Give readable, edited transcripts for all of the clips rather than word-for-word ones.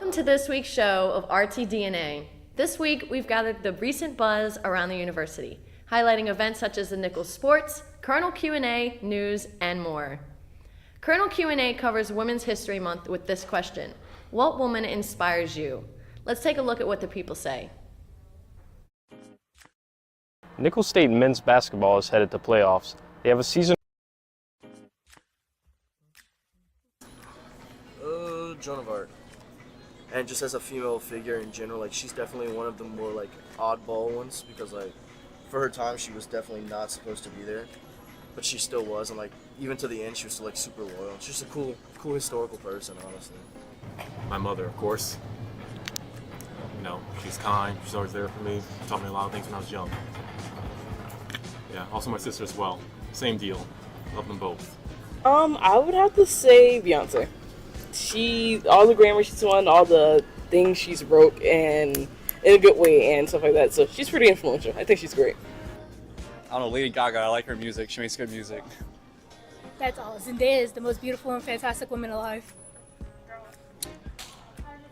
Welcome to this week's show of RTDNA. This week, we've gathered the recent buzz around the university, highlighting events such as the Nichols Sports, Colonel Q&A, news, and more. Colonel Q&A covers Women's History Month with this question: what woman inspires you? Let's take a look at what the people say. Nichols State men's basketball is headed to playoffs. They have a season. Joan of Arc. And just as a female figure in general, like, she's definitely one of the more like oddball ones, because like for her time she was definitely not supposed to be there, but she still was, and like even to the end she was still like super loyal. She's just a cool historical person, honestly. My mother, of course. You know, she's kind, she's always there for me, taught me a lot of things when I was young. Yeah, also my sister as well. Same deal. Love them both. I would have to say Beyonce. All the grammar she's on, all the things she's wrote, and in a good way and stuff like that. So she's pretty influential. I think she's great. I don't know, Lady Gaga. I like her music. She makes good music. That's all. Zendaya is the most beautiful and fantastic woman alive.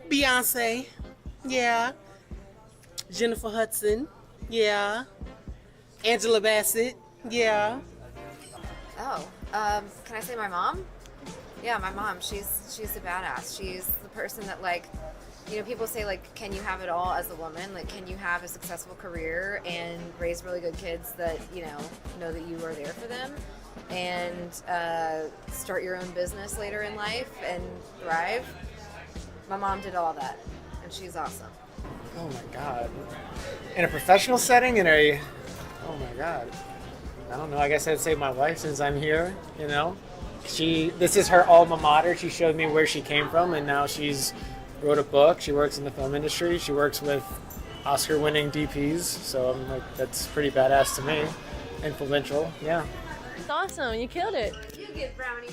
Beyonce, yeah. Jennifer Hudson, yeah. Angela Bassett, yeah. Oh, can I say my mom? Yeah, my mom. She's a badass. She's the person that, like, you know, people say, like, can you have it all as a woman? Like, can you have a successful career and raise really good kids that, you know that you are there for them, and start your own business later in life and thrive? My mom did all that, and she's awesome. Oh my God. In a professional setting, oh my God. I don't know, I guess I'd say my wife, since I'm here, you know. This is her alma mater. She showed me where she came from, and now she's wrote a book. She works in the film industry. She works with Oscar-winning DPs, so I'm like, that's pretty badass to me. Influential, yeah. It's awesome, you killed it. You get brownie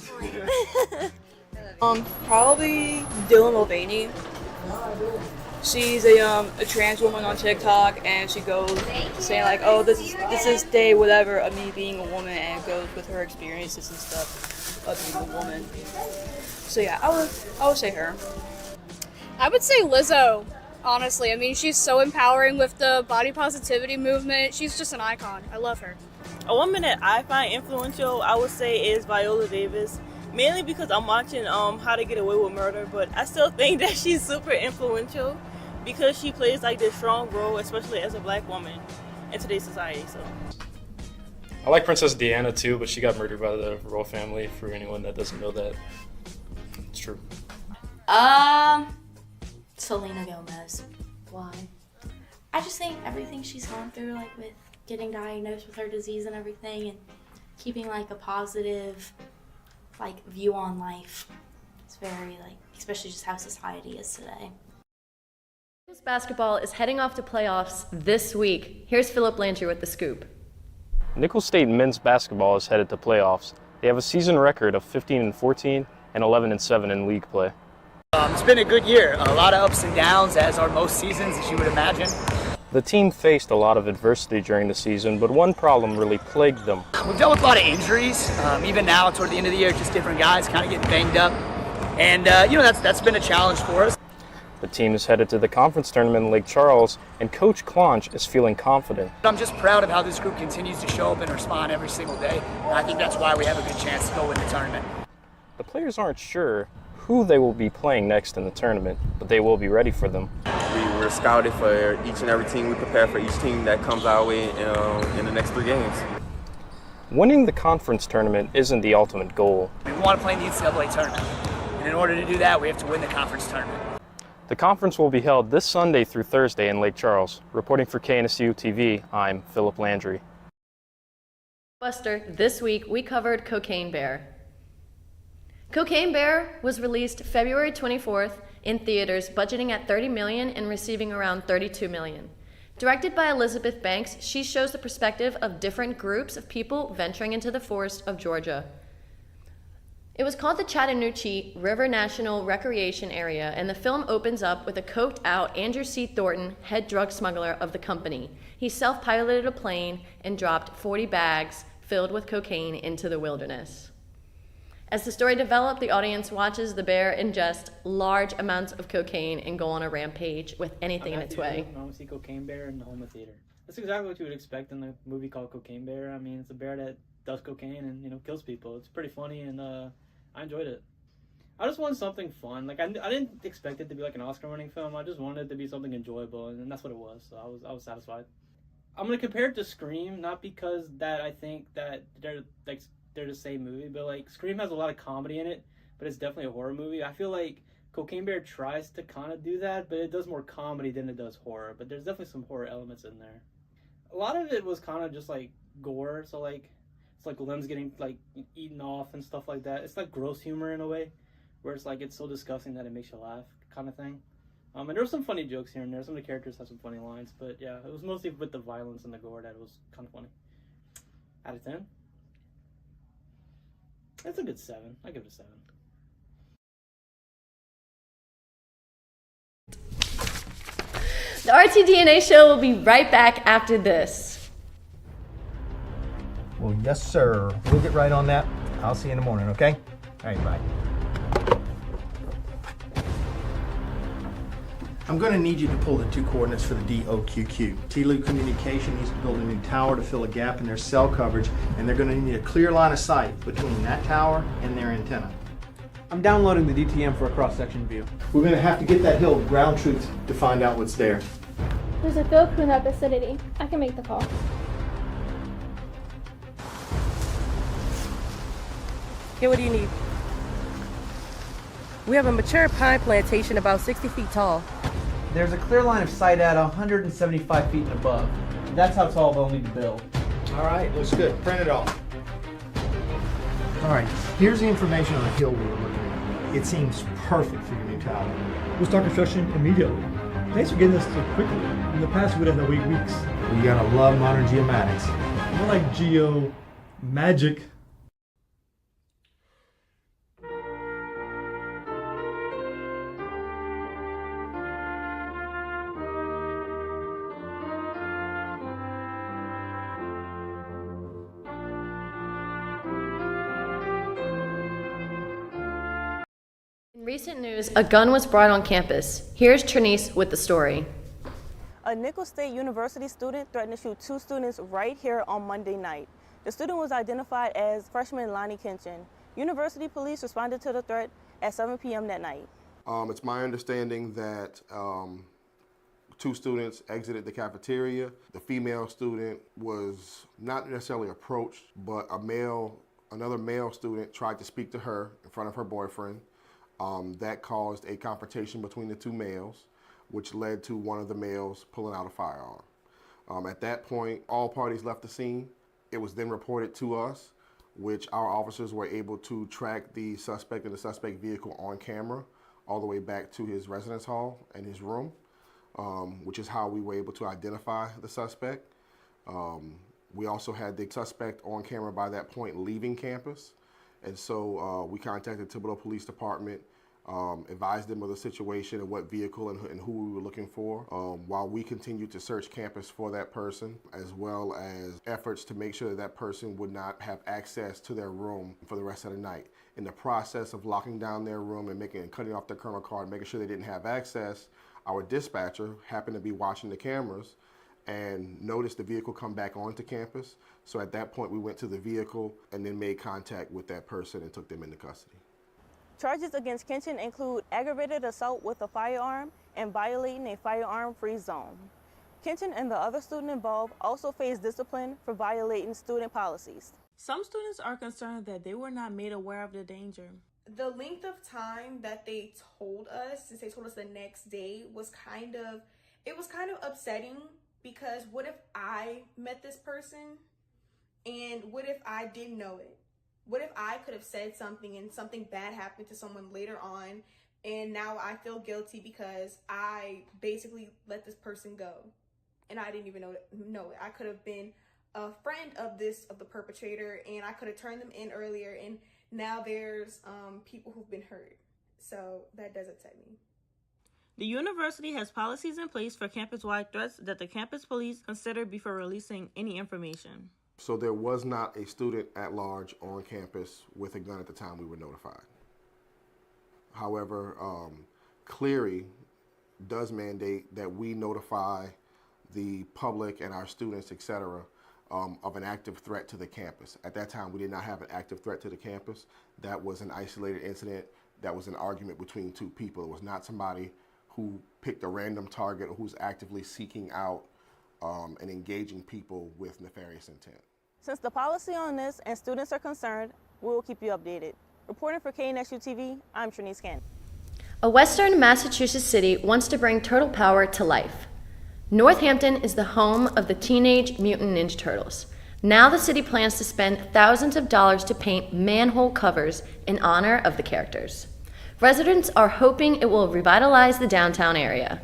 points. Probably Dylan Mulvaney. She's a trans woman on TikTok, and she goes saying like, "Oh, this is day whatever of me being a woman," and goes with her experiences and stuff of being a woman. So yeah, I would say her. I would say Lizzo, honestly. I mean, she's so empowering with the body positivity movement. She's just an icon. I love her. A woman that I find influential, I would say, is Viola Davis. Mainly because I'm watching How to Get Away with Murder, but I still think that she's super influential because she plays like this strong role, especially as a black woman in today's society. So I like Princess Diana too, but she got murdered by the royal family, for anyone that doesn't know that. It's true. Selena Gomez. Why? I just think everything she's gone through, like with getting diagnosed with her disease and everything, and keeping like a positive view on life. It's very especially just how society is today. Nichols basketball is heading off to playoffs this week. Here's Philip Landry with the scoop. Nichols State men's basketball is headed to playoffs. They have a season record of 15-14 and 11-7 in league play. It's been a good year. A lot of ups and downs, as are most seasons, as you would imagine. The team faced a lot of adversity during the season, but one problem really plagued them. We've dealt with a lot of injuries, even now toward the end of the year, just different guys kind of getting banged up. And, that's been a challenge for us. The team is headed to the conference tournament in Lake Charles, and Coach Clonch is feeling confident. I'm just proud of how this group continues to show up and respond every single day. And I think that's why we have a good chance to go win the tournament. The players aren't sure who they will be playing next in the tournament, but they will be ready for them. We're scouted for each and every team. We prepare for each team that comes our way in the next 3 games. Winning the conference tournament isn't the ultimate goal. We want to play in the NCAA tournament. And in order to do that, we have to win the conference tournament. The conference will be held this Sunday through Thursday in Lake Charles. Reporting for KNSU-TV, I'm Philip Landry. Buster, this week we covered Cocaine Bear. Cocaine Bear was released February 24th in theaters, budgeting at $30 million and receiving around $32 million. Directed by Elizabeth Banks, she shows the perspective of different groups of people venturing into the forest of Georgia. It was called the Chattahoochee River National Recreation Area, and the film opens up with a coked-out Andrew C. Thornton, head drug smuggler of the company. He self-piloted a plane and dropped 40 bags filled with cocaine into the wilderness. As the story developed, the audience watches the bear ingest large amounts of cocaine and go on a rampage with anything in its way. I see Cocaine Bear in the Home Theater. That's exactly what you would expect in the movie called Cocaine Bear. I mean, it's a bear that does cocaine and, you know, kills people. It's pretty funny, and I enjoyed it. I just wanted something fun. Like, I didn't expect it to be like an Oscar-winning film. I just wanted it to be something enjoyable, and that's what it was. So I was satisfied. I'm gonna compare it to Scream, not because that I think that they're the same movie, but like Scream has a lot of comedy in it, but it's definitely a horror movie. I feel like Cocaine Bear tries to kind of do that, but it does more comedy than it does horror. But there's definitely some horror elements in there. A lot of it was kind of just like gore, so like it's like limbs getting like eaten off and stuff like that. It's like gross humor in a way, where it's like it's so disgusting that it makes you laugh, kind of thing. And there were some funny jokes here and there. Some of the characters have some funny lines, but yeah, it was mostly with the violence and the gore that it was kind of funny. Out of 10? That's a good 7. I give it a 7. The RTDNA show will be right back after this. Well, yes, sir. We'll get right on that. I'll see you in the morning, okay? All right, bye. I'm going to need you to pull the 2 coordinates for the DOQQ. TLU Communication needs to build a new tower to fill a gap in their cell coverage, and they're going to need a clear line of sight between that tower and their antenna. I'm downloading the DTM for a cross-section view. We're going to have to get that hill ground truth to find out what's there. There's a Goku in that vicinity. I can make the call. Here, what do you need? We have a mature pine plantation about 60 feet tall. There's a clear line of sight at 175 feet and above. That's how tall they'll need to build. All right, looks good. Print it off. All right, here's the information on the hill we were looking at. It seems perfect for your new tower. We'll start construction immediately. Thanks for getting this so quickly. In the past, we'd have to wait weeks. You gotta love modern geomatics. More like geo magic. In recent news, a gun was brought on campus. Here's Trinice with the story. A Nicholls State University student threatened to shoot 2 students right here on Monday night. The student was identified as freshman Lonnie Kinchin. University police responded to the threat at 7 p.m. that night. It's my understanding that 2 students exited the cafeteria. The female student was not necessarily approached, but another male student tried to speak to her in front of her boyfriend. That caused a confrontation between the 2 males, which led to one of the males pulling out a firearm. At that point, all parties left the scene. It was then reported to us, which our officers were able to track the suspect and the suspect vehicle on camera all the way back to his residence hall and his room, which is how we were able to identify the suspect. We also had the suspect on camera by that point leaving campus. And so we contacted Thibodeau Police Department, advised them of the situation and what vehicle and who we were looking for, while we continued to search campus for that person, as well as efforts to make sure that that person would not have access to their room for the rest of the night. In the process of locking down their room and cutting off their kernel card, making sure they didn't have access, our dispatcher happened to be watching the cameras and noticed the vehicle come back onto campus. So at that point, we went to the vehicle and then made contact with that person and took them into custody. Charges against Kinchin include aggravated assault with a firearm and violating a firearm-free zone. Kinchin and the other student involved also face discipline for violating student policies. Some students are concerned that they were not made aware of the danger. The length of time that they told us, since they told us the next day, was kind of upsetting, because what if I met this person and what if I didn't know it? What if I could have said something and something bad happened to someone later on, and now I feel guilty because I basically let this person go and I didn't even know it. I could have been a friend of the perpetrator, and I could have turned them in earlier, and now there's people who've been hurt. So that does upset me. The university has policies in place for campus-wide threats that the campus police consider before releasing any information. So there was not a student at large on campus with a gun at the time we were notified. However, Cleary does mandate that we notify the public and our students, etc., of an active threat to the campus. At that time, we did not have an active threat to the campus. That was an isolated incident. That was an argument between two people. It was not somebody who picked a random target or who's actively seeking out and engaging people with nefarious intent. Since the policy on this and students are concerned, we will keep you updated. Reporting for KNSU-TV, I'm Trinice Cannon. A western Massachusetts city wants to bring turtle power to life. Northampton is the home of the Teenage Mutant Ninja Turtles. Now the city plans to spend thousands of dollars to paint manhole covers in honor of the characters. Residents are hoping it will revitalize the downtown area.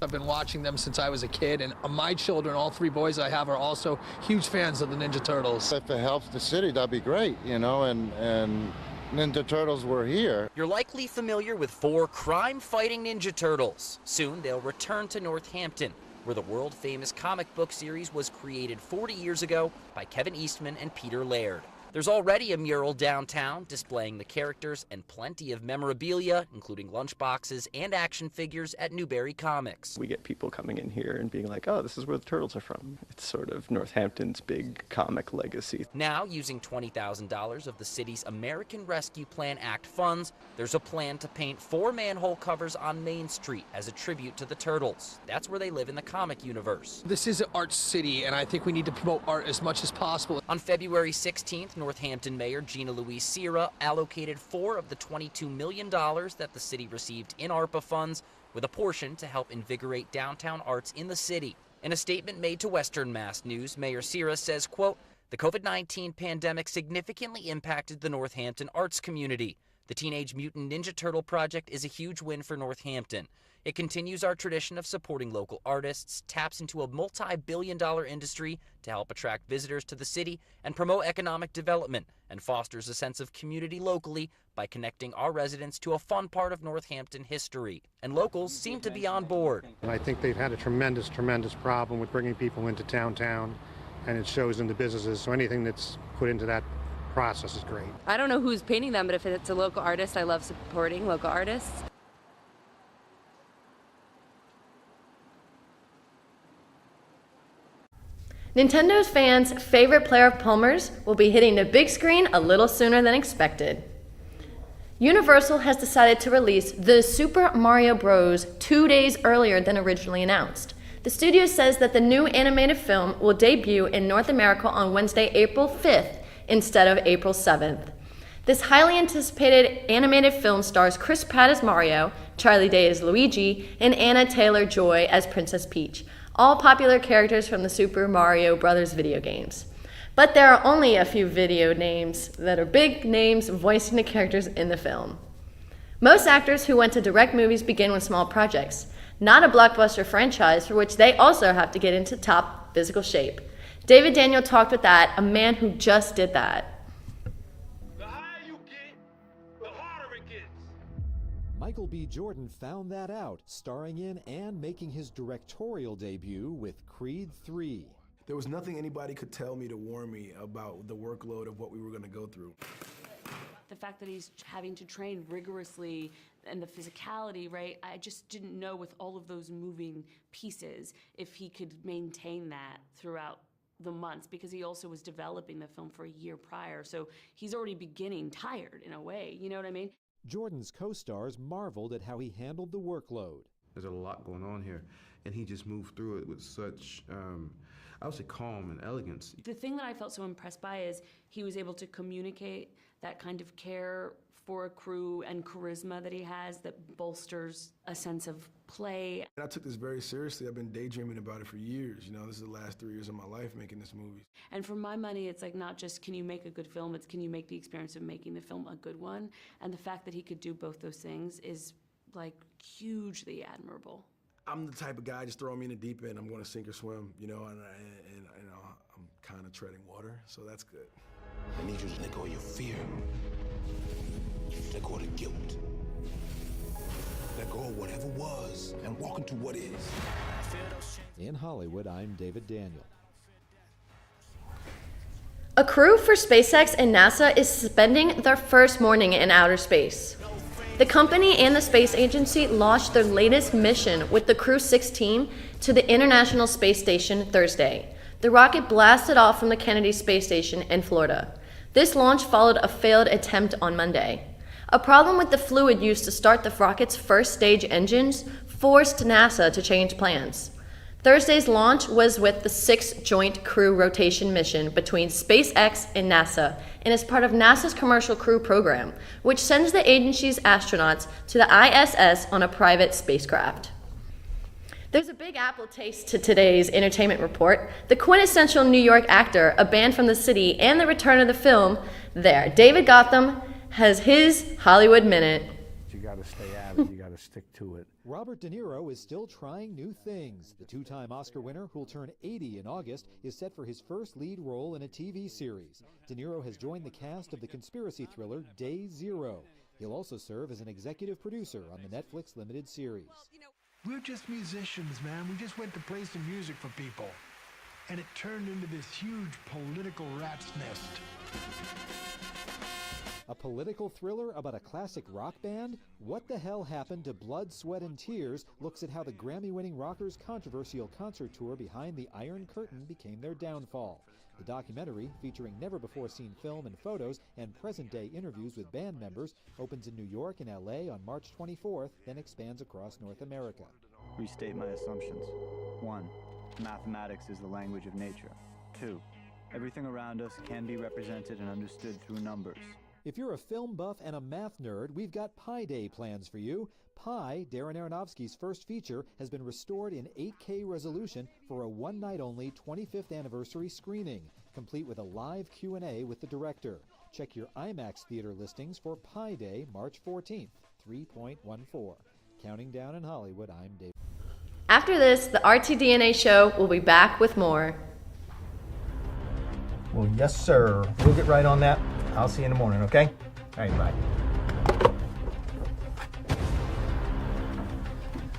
I've been watching them since I was a kid, and my children, all three boys I have, are also huge fans of the Ninja Turtles. If it helps the city, that'd be great, you know, and Ninja Turtles were here. You're likely familiar with 4 crime-fighting Ninja Turtles. Soon they'll return to Northampton, where the world-famous comic book series was created 40 years ago by Kevin Eastman and Peter Laird. There's already a mural downtown displaying the characters and plenty of memorabilia, including lunchboxes and action figures at Newberry Comics. We get people coming in here and being like, oh, this is where the Turtles are from. It's sort of Northampton's big comic legacy. Now, using $20,000 of the city's American Rescue Plan Act funds, there's a plan to paint 4 manhole covers on Main Street as a tribute to the Turtles. That's where they live in the comic universe. This is an art city, and I think we need to promote art as much as possible. On February 16th, Northampton Mayor Gina Louise Sierra allocated $4 of the $22 million that the city received in ARPA funds, with a portion to help invigorate downtown arts in the city. In a statement made to Western Mass News, Mayor Sierra says, quote, "The COVID-19 pandemic significantly impacted the Northampton arts community. The Teenage Mutant Ninja Turtle project is a huge win for Northampton. It continues our tradition of supporting local artists, taps into a multi-billion-dollar industry to help attract visitors to the city and promote economic development, and fosters a sense of community locally by connecting our residents to a fun part of Northampton history." And locals seem to be on board. And I think they've had a tremendous problem with bringing people into downtown, and it shows in the businesses, so anything that's put into that process is great. I don't know who's painting them, but if it's a local artist, I love supporting local artists. Nintendo's fans' favorite player of Palmer's will be hitting the big screen a little sooner than expected. Universal has decided to release the Super Mario Bros. 2 days earlier than originally announced. The studio says that the new animated film will debut in North America on Wednesday, April 5th, instead of April 7th. This highly anticipated animated film stars Chris Pratt as Mario, Charlie Day as Luigi, and Anna Taylor-Joy as Princess Peach, all popular characters from the Super Mario Bros. Video games. But there are only a few video names that are big names voicing the characters in the film. Most actors who went to direct movies begin with small projects, not a blockbuster franchise for which they also have to get into top physical shape. David Daniel talked with that, a man who just did that. Michael B. Jordan found that out, starring in and making his directorial debut with Creed 3. There was nothing anybody could tell me to warn me about the workload of what we were going to go through. The fact that he's having to train rigorously and the physicality, right? I just didn't know with all of those moving pieces if he could maintain that throughout the months, because he also was developing the film for a year prior. So he's already beginning tired in a way, you know what I mean? Jordan's co-stars marveled at how he handled the workload. There's a lot going on here, and he just moved through it with such, I would say, calm and elegance. The thing that I felt so impressed by is he was able to communicate that kind of care for a crew and charisma that he has that bolsters a sense of play. And I took this very seriously. I've been daydreaming about it for years. You know, this is the last 3 years of my life making this movie. And for my money, it's like not just can you make a good film, it's can you make the experience of making the film a good one. And the fact that he could do both those things is like hugely admirable. I'm the type of guy, just throw me in the deep end, I'm going to sink or swim, you know, and you know, I'm kind of treading water, so that's good. I need you to let go of your fear. Let go of the guilt. Let go of whatever was and walk into what is. In Hollywood, I'm David Daniel. A crew for SpaceX and NASA is spending their first morning in outer space. The company and the space agency launched their latest mission with the Crew 16 to the International Space Station Thursday. The rocket blasted off from the Kennedy Space Station in Florida. This launch followed a failed attempt on Monday. A problem with the fluid used to start the rocket's first stage engines forced NASA to change plans. Thursday's launch was with the 6th Joint Crew Rotation mission between SpaceX and NASA and is part of NASA's Commercial Crew program, which sends the agency's astronauts to the ISS on a private spacecraft. There's a Big Apple taste to today's entertainment report. The quintessential New York actor, a band from the city, and the return of the film, there. David Gotham has his Hollywood Minute. You gotta stay at it, you gotta stick to it. Robert De Niro is still trying new things. The two-time Oscar winner, who'll turn 80 in August, is set for his first lead role in a TV series. De Niro has joined the cast of the conspiracy thriller Day Zero. He'll also serve as an executive producer on the Netflix limited series. We're just musicians, man. We just went to play some music for people. And it turned into this huge political rat's nest. A political thriller about a classic rock band? What the Hell Happened to Blood, Sweat, and Tears looks at how the Grammy-winning rockers' controversial concert tour behind the Iron Curtain became their downfall. The documentary, featuring never-before-seen film and photos and present-day interviews with band members, opens in New York and LA on March 24th, then expands across North America. Restate my assumptions. 1. Mathematics is the language of nature. 2. Everything around us can be represented and understood through numbers. If you're a film buff and a math nerd, we've got Pi Day plans for you. Pi, Darren Aronofsky's first feature, has been restored in 8K resolution for a one-night-only 25th anniversary screening, complete with a live Q&A with the director. Check your IMAX theater listings for Pi Day, March 14th, 3.14. Counting down in Hollywood, I'm Dave. After this, the RTDNA show will be back with more. Well, yes, sir. We'll get right on that. I'll see you in the morning, okay? All right, bye.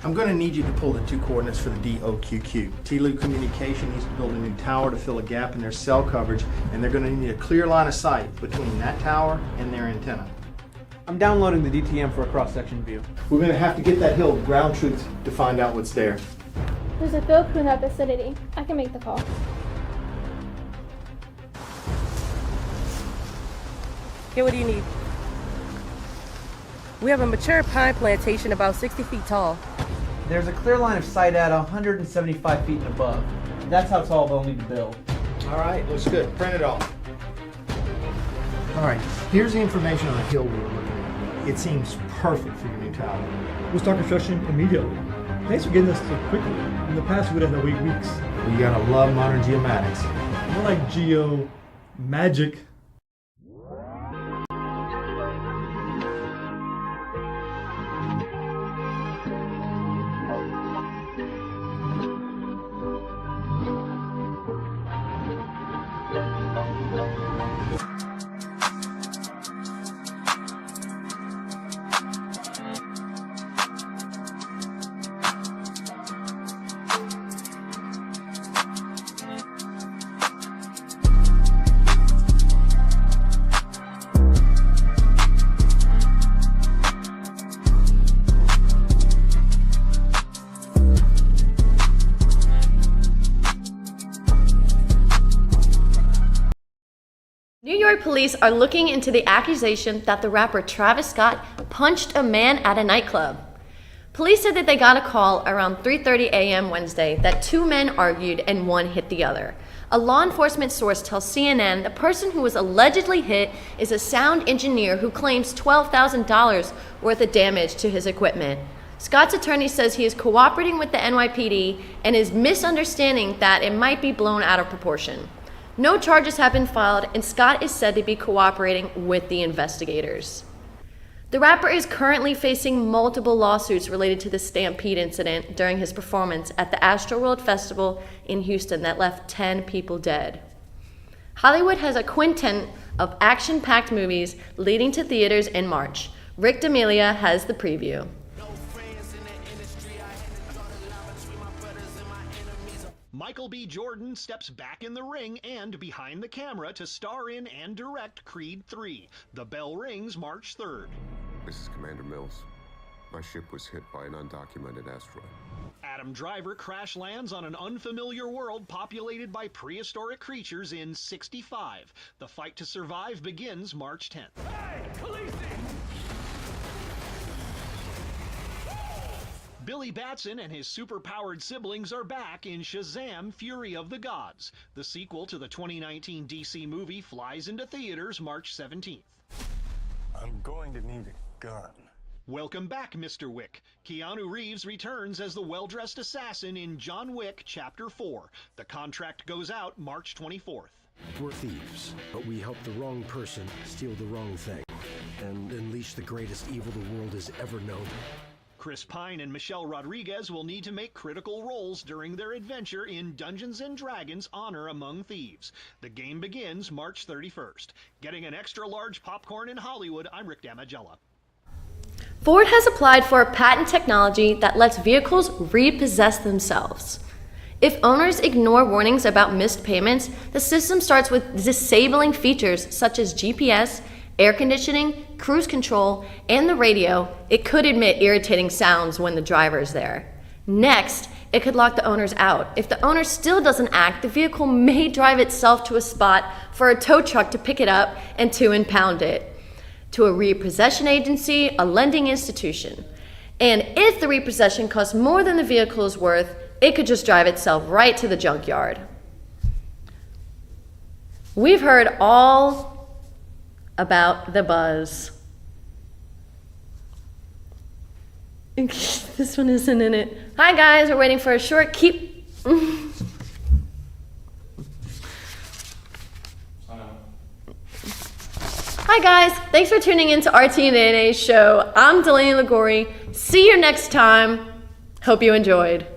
I'm going to need you to pull the two coordinates for the DOQQ. TLU Communication needs to build a new tower to fill a gap in their cell coverage, and they're going to need a clear line of sight between that tower and their antenna. I'm downloading the DTM for a cross-section view. We're going to have to get that hill ground truth to find out what's there. There's a field crew in that vicinity. I can make the call. Okay, what do you need? We have a mature pine plantation about 60 feet tall. There's a clear line of sight at 175 feet and above. That's how tall they'll need to build. All right, looks good. Print it off. All right, here's the information on the hill we were looking at. It seems perfect for your new tower. We'll start construction immediately. Thanks for getting this so quickly. In the past, we'd have to wait weeks. Well, you gotta love modern geomatics. More like geo-magic. New York police are looking into the accusation that the rapper Travis Scott punched a man at a nightclub. Police said that they got a call around 3:30 a.m. Wednesday that two men argued and one hit the other. A law enforcement source tells CNN the person who was allegedly hit is a sound engineer who claims $12,000 worth of damage to his equipment. Scott's attorney says he is cooperating with the NYPD and is misunderstanding that it might be blown out of proportion. No charges have been filed, and Scott is said to be cooperating with the investigators. The rapper is currently facing multiple lawsuits related to the Stampede incident during his performance at the Astroworld Festival in Houston that left 10 people dead. Hollywood has a quintet of action-packed movies leading to theaters in March. Rick D'Amelia has the preview. My Michael B. Jordan steps back in the ring and behind the camera to star in and direct Creed 3. The bell rings March 3rd. This is Commander Mills. My ship was hit by an undocumented asteroid. Adam Driver crash lands on an unfamiliar world populated by prehistoric creatures in 65. The fight to survive begins March 10th. Hey, Billy Batson and his super-powered siblings are back in Shazam! Fury of the Gods. The sequel to the 2019 DC movie flies into theaters March 17th. I'm going to need a gun. Welcome back, Mr. Wick. Keanu Reeves returns as the well-dressed assassin in John Wick Chapter 4. The contract goes out March 24th. We're thieves, but we help the wrong person steal the wrong thing and unleash the greatest evil the world has ever known. Chris Pine and Michelle Rodriguez will need to make critical roles during their adventure in Dungeons & Dragons Honor Among Thieves. The game begins March 31st. Getting an extra-large popcorn in Hollywood, I'm Rick Damagella. Ford has applied for a patent technology that lets vehicles repossess themselves. If owners ignore warnings about missed payments, the system starts with disabling features such as GPS, air conditioning, cruise control, and the radio. It could emit irritating sounds when the driver is there. Next, it could lock the owners out. If the owner still doesn't act, the vehicle may drive itself to a spot for a tow truck to pick it up and to impound it to a repossession agency, a lending institution. And if the repossession costs more than the vehicle is worth, it could just drive itself right to the junkyard. We've heard all about the buzz. This one isn't in it. Hi guys, we're waiting for a short Hi guys, thanks for tuning in to RTNA's show. I'm Delaney Ligori. See you next time. Hope you enjoyed.